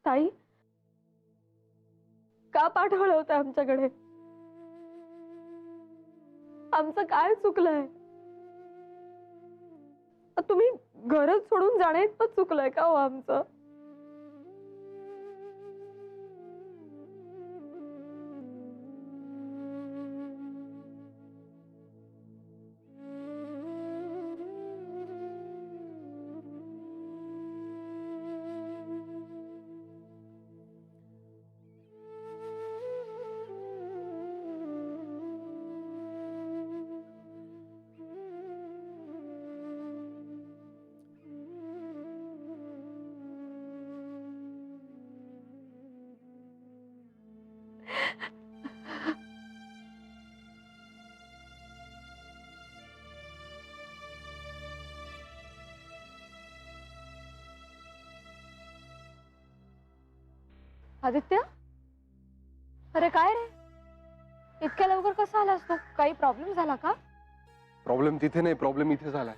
ताई, का पाठवलं होतं आमच्याकडे? आमचं काय चुकलंय? तुम्ही घरच सोडून जाणे इतपत चुकलंय का हो आमचं? आदित्य, अरे काय रे, इतक्या लवकर कसा आलास तू? काही प्रॉब्लेम झाला का? प्रॉब्लेम तिथे नाही, प्रॉब्लेम इथे झालाय.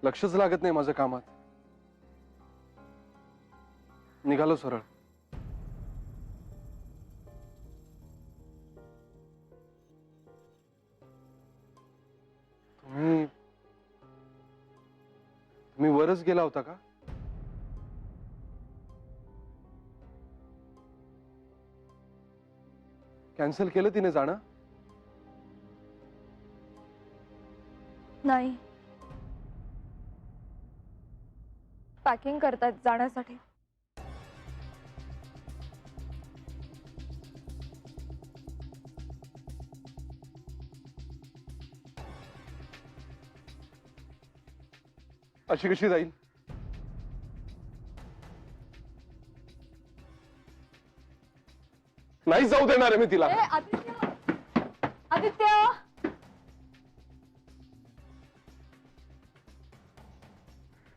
लक्षच लागत नाही माझ्या कामात. निघालो सरळ. तुम्ही तुम्ही वरच गेला होता का? कॅन्सल केलं तिने जाणं? नाही, पॅकिंग करतायत जाण्यासाठी. अशी कशी जाईल? नाही जाऊ देणार आहे मी तिला. आदित्य, आदित्य,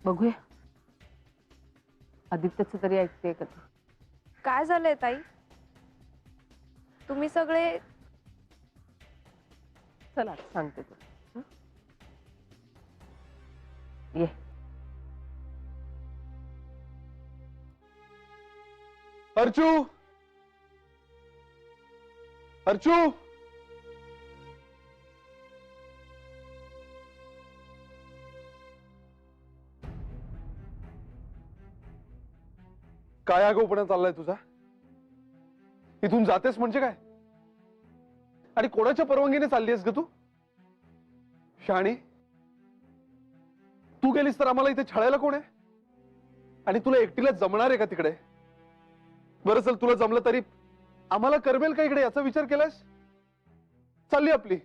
बघूया आदित्यचं तरी ऐकते का तू? काय झालंय ताई? तुम्ही सगळे चला सांगते तुला. हं? ये. अर्चू, अर्चू, काय आगाऊपणा चाललाय तुझा? इथून जातेस म्हणजे काय? आणि कोणाच्या परवानगीने चाललीस ग तू? शहाणी, तू गेलीस तर आम्हाला इथे छळायला कोण आहे? आणि तुला एकटीला जमणार आहे का तिकडे? बरं चल, तुला जमलं तरी आम्हाला करमेल का इकडे याचा विचार केलास? चालली आपली.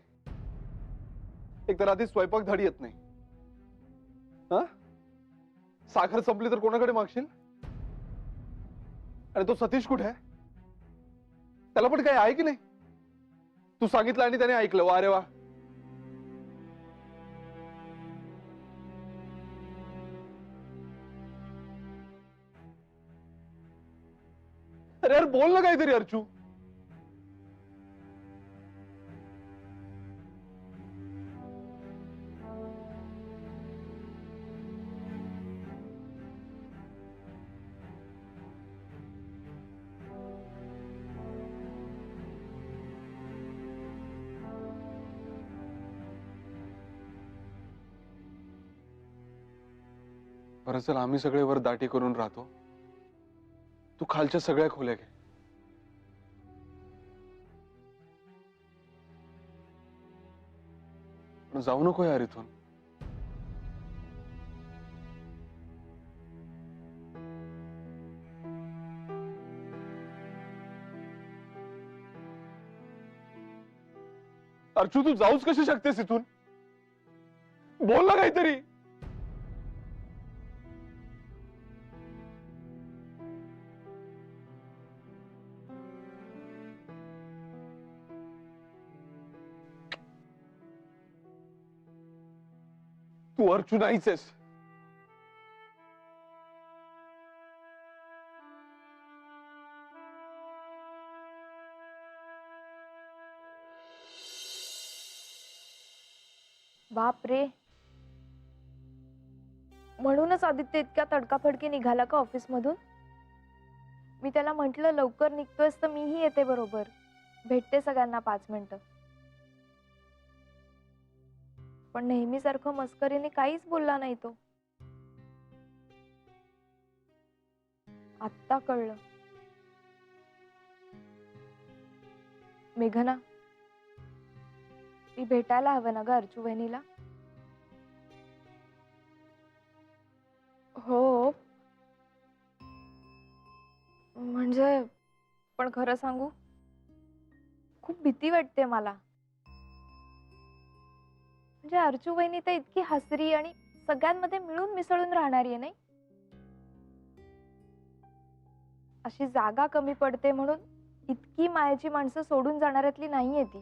एकतर आधी स्वयंपाक धाडी येत नाही. हा, साखर संपली तर कोणाकडे मागशील? आणि तो सतीश कुठे आहे? त्याला पण काय आहे की नाही? तू सांगितलं आणि त्याने ऐकलं. वा रे वा. अरे यार बोल ना काहीतरी अर्चू. बरं चल, आम्ही सगळे वर दाटी करून राहतो. तू खालच्या सगळ्या खोल्या घे. पण जाऊ नको यार इथून. अर्चू, तू जाऊच कशी शकतेस इथून? बोल ना काहीतरी. तू अर्चू नाहीच आहेस. बाप रे, म्हणूनच आदित्य इतक्या तडकाफडकी निघाला का ऑफिस मधून? मी त्याला म्हंटल लवकर निघतोयस तर मीही येते बरोबर, भेटते सगळ्यांना 5 मिनिटं. पण नेहमीसारखं मस्करीने काहीच बोलला नाही तो. आत्ता कळलं. मेघना, ती भेटायला हवं ना ग अर्चू वहिनीला? हो, म्हणजे पण खरं सांगू, खूप भीती वाटते मला. म्हणजे अर्चू वहिनी तर इतकी हसरी आणि सगळ्यांमध्ये मिळून मिसळून राहणारी आहे, नाही? अशी जागा कमी पडते म्हणून इतकी मायाची माणसं सोडून जाणाऱ्यातली नाहीये ती.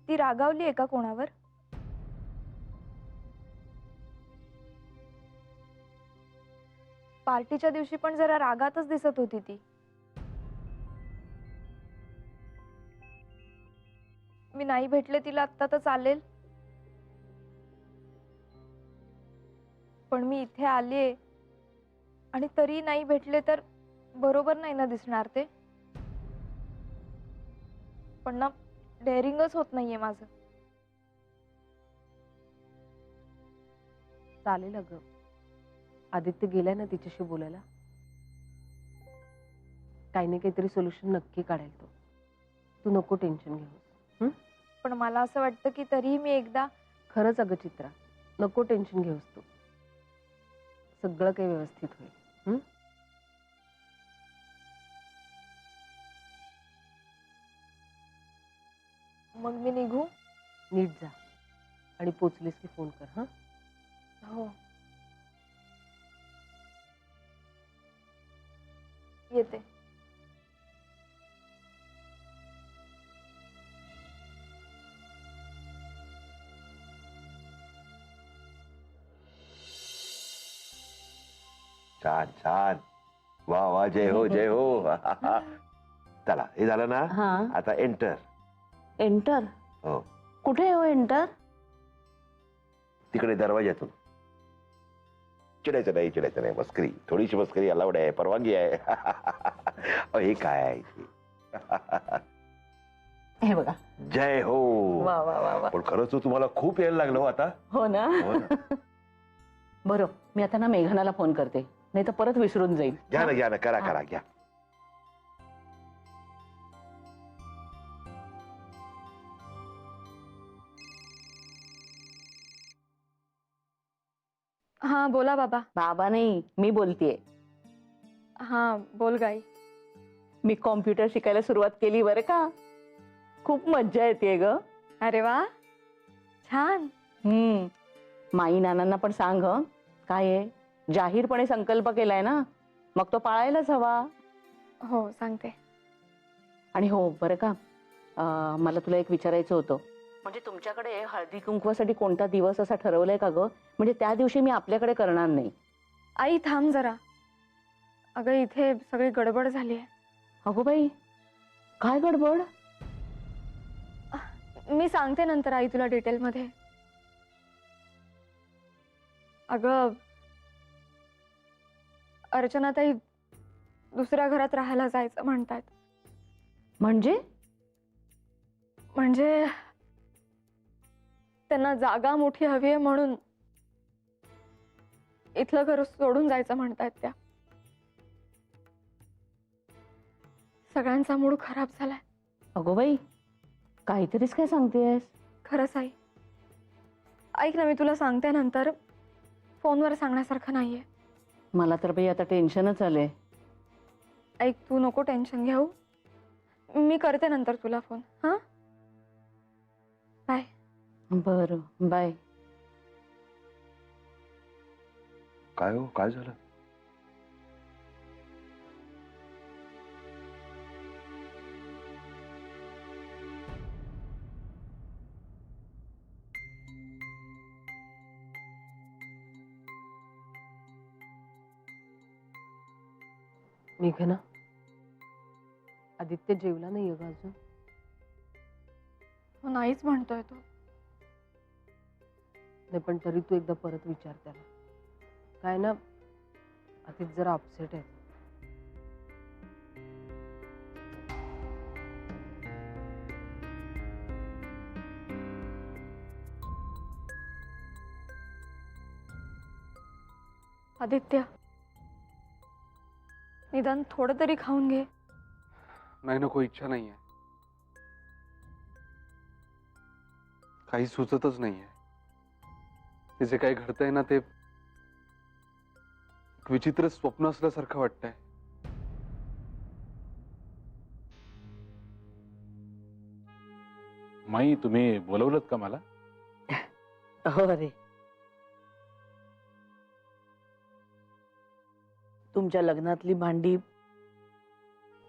ती रागावली आहे का कोणावर? पार्टीच्या दिवशी पण जरा रागातच दिसत होती ती. मी नाही भेटले तिला आत्ता तर चालेल, पण मी इथे आलीये आणि तरी नाही भेटले तर बरोबर नाही ना दिसणार ते. पण ना, डेअरिंगच होत नाहीये माझं. चालेल अगं, आदित्य गेलाय ना तिच्याशी बोलायला. काही ना काहीतरी सोल्युशन नक्की काढेल तो. तू नको टेन्शन घेऊस. पण मला असं वाटतं की तरीही मी एकदा. खरंच अगं चित्रा, नको टेन्शन घेऊस तू. सगळं काही व्यवस्थित होईल. मग मी निघू? नीट जा आणि पोचलीस की फोन कर. हा, हो, येते. छान छान, वा वा, जय हो जय हो. चला, हे झालं ना. हा, आता एंटर. एंटर? हो, कुठे हो एंटर? तिकडे दरवाज्यातून. चिडायचं नाही, मस्करी, थोडीशी मस्करी अलाउड आहे, परवानगी आहे. अहो, हे काय आहे इथे? हे बघा. जय हो. वा वा वा वा. पण खरंच तो तुम्हाला खूप यायला लागलं हो आता. हो ना. हो ना. बरं, मी आता ना मेघनाला फोन करते, नाही तर परत विसरून जाईल. घ्या ना, करा घ्या. हा, बोला बाबा. बाबा नाही, मी बोलतेय. हा, बोल गाई. मी कॉम्प्युटर शिकायला सुरुवात केली बरं का. खूप मज्जा येते ग. अरे वा, छान. माई नानांना पण सांग हं. काय आहे, जाहीरपणे संकल्प केलाय ना, मग तो पाळायलाच हवा. हो, सांगते. आणि हो बरं का, मला तुला एक विचारायचं होतं. म्हणजे तुमच्याकडे हळदी कुंकवासाठी कोणता दिवस असा ठरवलाय का ग? म्हणजे त्या दिवशी मी आपल्याकडे करणार नाही. आई थांब जरा. अगं इथे सगळी गडबड झाली आहे. अगो बाई, काय गडबड? मी सांगते नंतर आई तुला डिटेलमध्ये. अगं अर्चनाताई दुसऱ्या घरात राहायला जायचं म्हणतायत. म्हणजे? म्हणजे त्यांना जागा मोठी हवी आहे म्हणून इथलं घर सोडून जायचं म्हणतायत त्या. सगळ्यांचा मूड खराब झालाय. अगो बाई, काहीतरीच काय सांगतेस? खरंच आई. ऐक ना, मी तुला सांगते नंतर. फोनवर सांगण्यासारखं नाहीये. मला तर बाई आता टेन्शनच आलंय. ऐक, तू नको टेन्शन घेऊ. मी करते नंतर तुला फोन. हा, बाय. बरं, बाय. काय हो, काय झालं? मेघना, आदित्य जेवला नाही ग अजून. हो, नाहीच म्हणतोय तो. नाही पण तरी तू एकदा परत विचार त्याला. काय ना, आधीच जरा अपसेट आहे. आदित्य, निदान थोडं तरी खाऊन घे. नाही नको, इच्छा नाहीये. काही सुचतच नाहीये. हे जे काही घडतंय ना, ते एक विचित्र स्वप्न असल्यासारखं वाटतंय. माई, तुम्ही बोलवलत का मला? हो रे, तुमच्या लग्नातली भांडी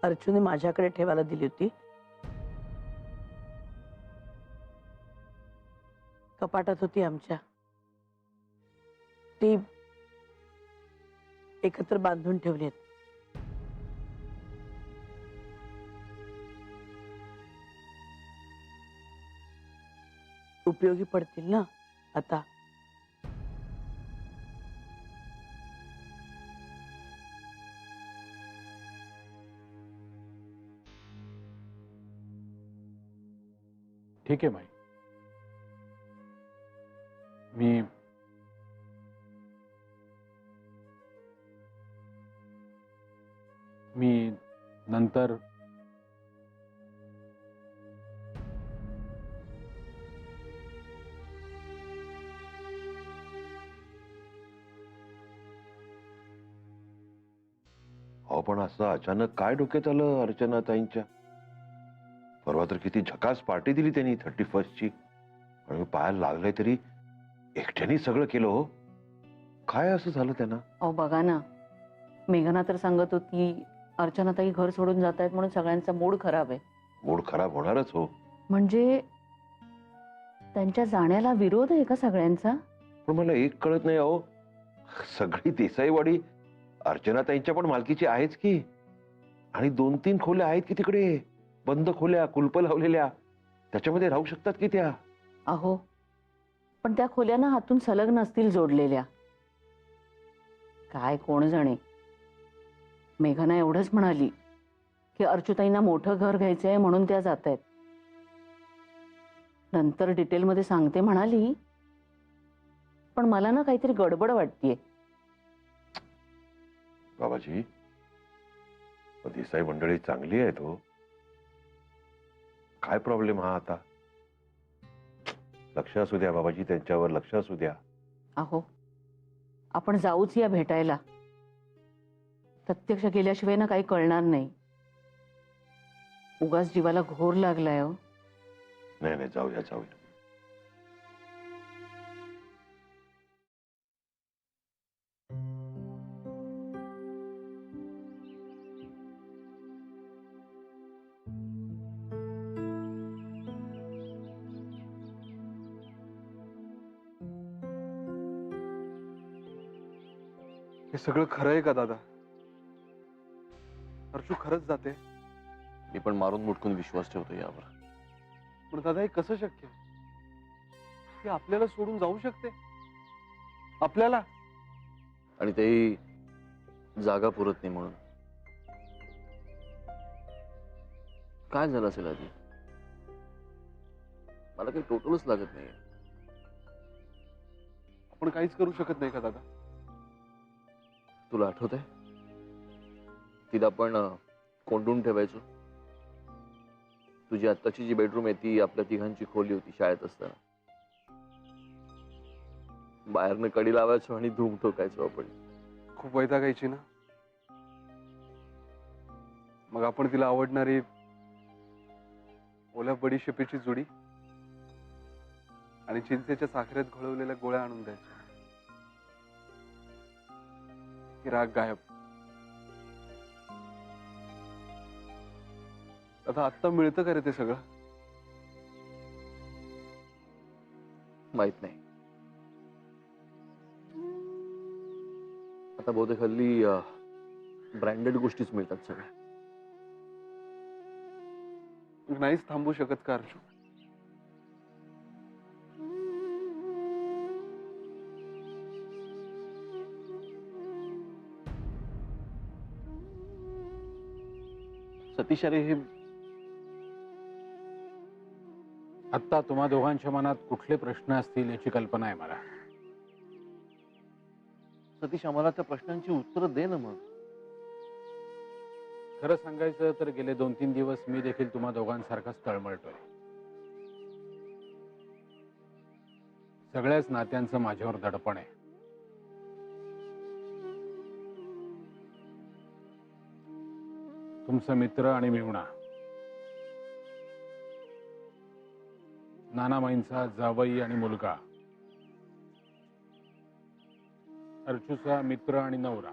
अर्जुने माझ्याकडे ठेवायला दिली होती. कपाटात होती आमच्या. ती एकत्र बांधून ठेवली आहेत. उपयोगी पडतील ना आता. ठीक आहे माई. मी नंतर अहो पण असं अचानक काय डोक्यात आलं अर्चनाताईंच्या? परवा तर किती झकास पार्टी दिली त्यांनी 31st ची, आणि पायाला लागलंय तरी एकट्याने सगळं केलं हो. काय असं झालं त्यांना? अहो बघा ना, मेघना तर सांगत होती अर्चनाताई घर सोडून जात आहेत म्हणून सगळ्यांचा मूड खराब आहे. मूड खराब होणारच हो. म्हणजे त्यांच्या जाण्याला विरोध आहे का सगळ्यांचा? पण मला एक कळत नाही अहो, सगळी देसाईवाडी अर्चनाताईंच्या पण मालकीची आहेच की, आणि 2-3 खोल्या आहेत की तिकडे, बंद खोल्या, कुलप लावलेल्या. त्याच्यामध्ये राहू शकतात की त्या? अहो पण त्या खोल्याना हातून सलग नसतील जोडलेल्या. काय कोण जाणे. मेघना एवढंच म्हणाली की अर्चुताईंना मोठं घर घ्यायचंय म्हणून त्या जात आहेत. नंतर डिटेलमध्ये सांगते म्हणाली, पण मला ना काहीतरी गडबड वाटतेय. बाबाजी, देसाई मंडळी चांगली आहेत हो. काय प्रॉब्लेम हा आता? लक्ष असू द्या बाबाजी, त्यांच्यावर लक्ष असू द्या. अहो आपण जाऊच या भेटायला. प्रत्यक्ष गेल्याशिवाय ना काही कळणार नाही. उगाच जीवाला घोर लागलाय हो. नाही नाही, जाऊया जाऊया. हे सगळं खरं आहे का दादा? अर्जू खरंच जाते? मी पण मारून मुटकून विश्वास ठेवतो यावर. पण दादा हे कसं शक्य? ती आपल्याला सोडून जाऊ शकते? आपल्याला? आणि तेही जागा पुरत नाही म्हणून. काय झालं असेल आधी? मला काही टोटलच लागत नाही. आपण काहीच करू शकत नाही का दादा? तुला आठवत आहे तिला आपण कोंडून ठेवायचो? तुझी आत्ताची जी बेडरूम आहे ती आपल्या तिघांची खोली होती शाळेत असताना. बाहेरनं कडी लावायचो आणि धूम ठोकायचो आपण. खूप वैतागायची ना. मग आपण तिला आवडणारी ओल्या बडीशेपेची जुडी आणि चिंचेच्या साखरेत घोळवलेल्या गोळ्या आणून द्यायचो. की राग गायब. आता आत्ता मिळतं का रे ते सगळं? माहित नाही. आता बहुतेक हल्ली ब्रँडेड गोष्टीच मिळतात सगळ्या. नाहीच थांबू शकत का अर्जू? सतीश अरे हे आत्ता तुम्हा दोघांच्या मनात कुठले प्रश्न असतील याची कल्पना आहे मला. सतीश आम्हाला त्या प्रश्नांची उत्तरं दे ना मग. खरं सांगायचं तर गेले 2-3 दिवस मी देखील तुम्हा दोघांसारखाच तळमळतोय. सगळ्याच नात्यांचं माझ्यावर दडपण आहे. तुमचा मित्र आणि मिहुणा, नानामाईंचा जावई आणि मुलगा, अर्चूचा मित्र आणि नवरा.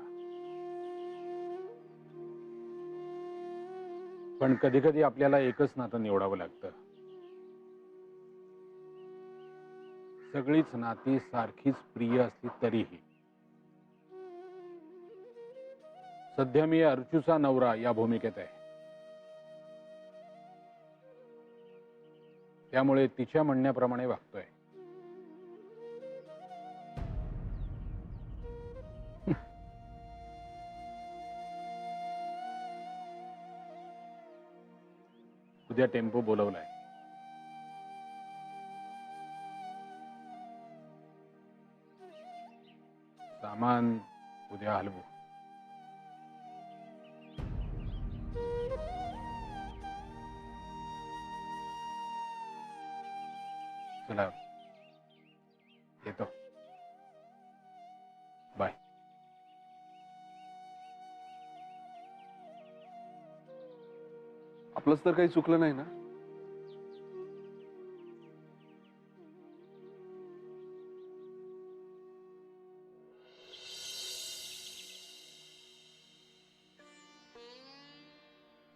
पण कधी कधी आपल्याला एकच नातं निवडावं लागतं. सगळीच नाती सारखीच प्रिय असली तरीही. सध्या मी अर्चूचा नवरा या भूमिकेत आहे. त्यामुळे तिच्या म्हणण्याप्रमाणे वागतोय. उद्या टेम्पो बोलवलाय. सामान उद्या हलवू. चला येतो. बाय. आपलंच तर काही चुकलं नाही ना.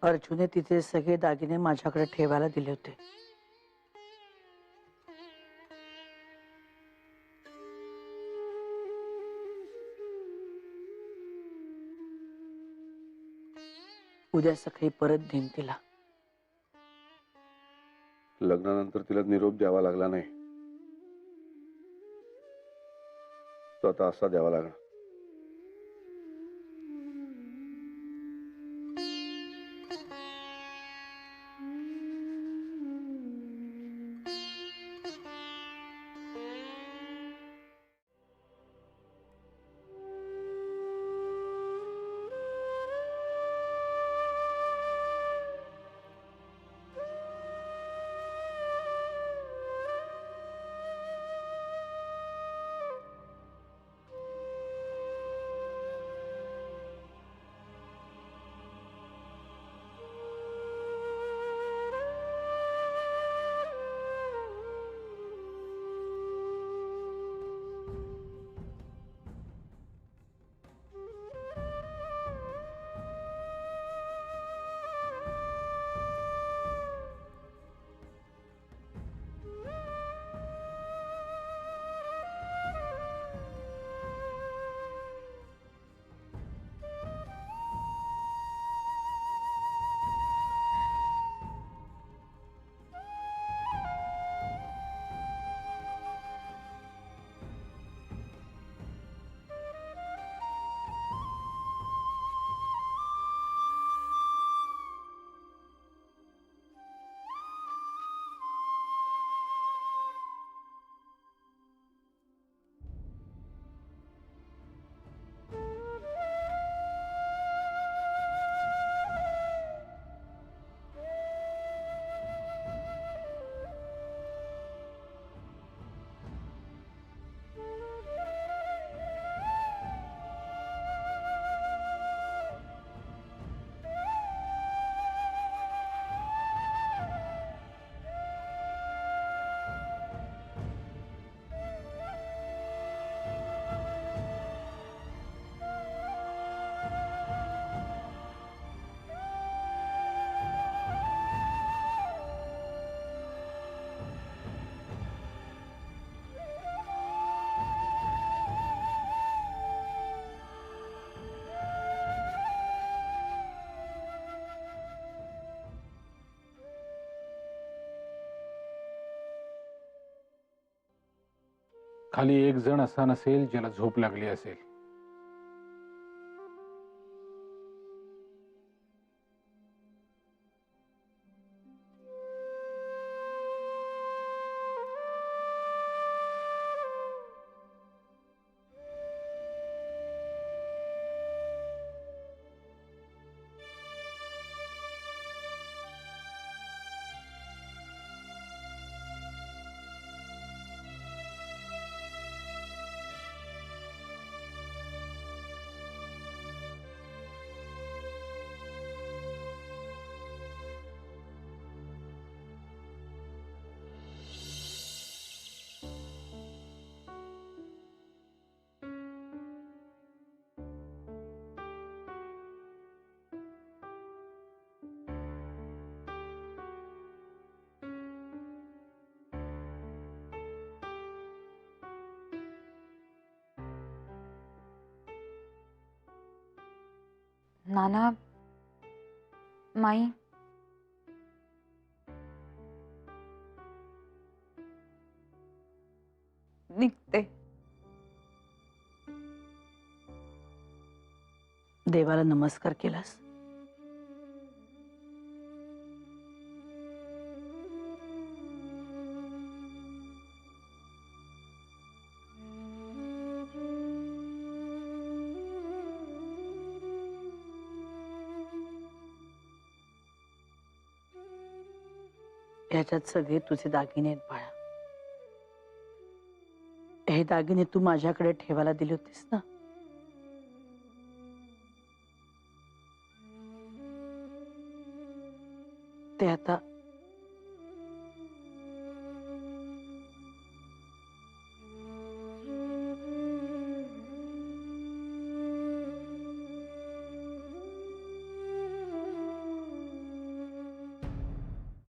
अर्जुने तिचे सगळे दागिने माझ्याकडे ठेवायला दिले होते. उद्या सकाळी परत देईन तिला. लग्नानंतर तिला निरोप द्यावा लागला नाही, तो आता असा द्यावा लागला. खाली एक जण असा नसेल ज्याला झोप लागली असेल. नाना माई निघते. देवाला नमस्कार केलास? ह्याच्यात सगळे तुझे दागिने आहेत बाळा. हे दागिने तू माझ्याकडे ठेवायला दिले होतेस ना,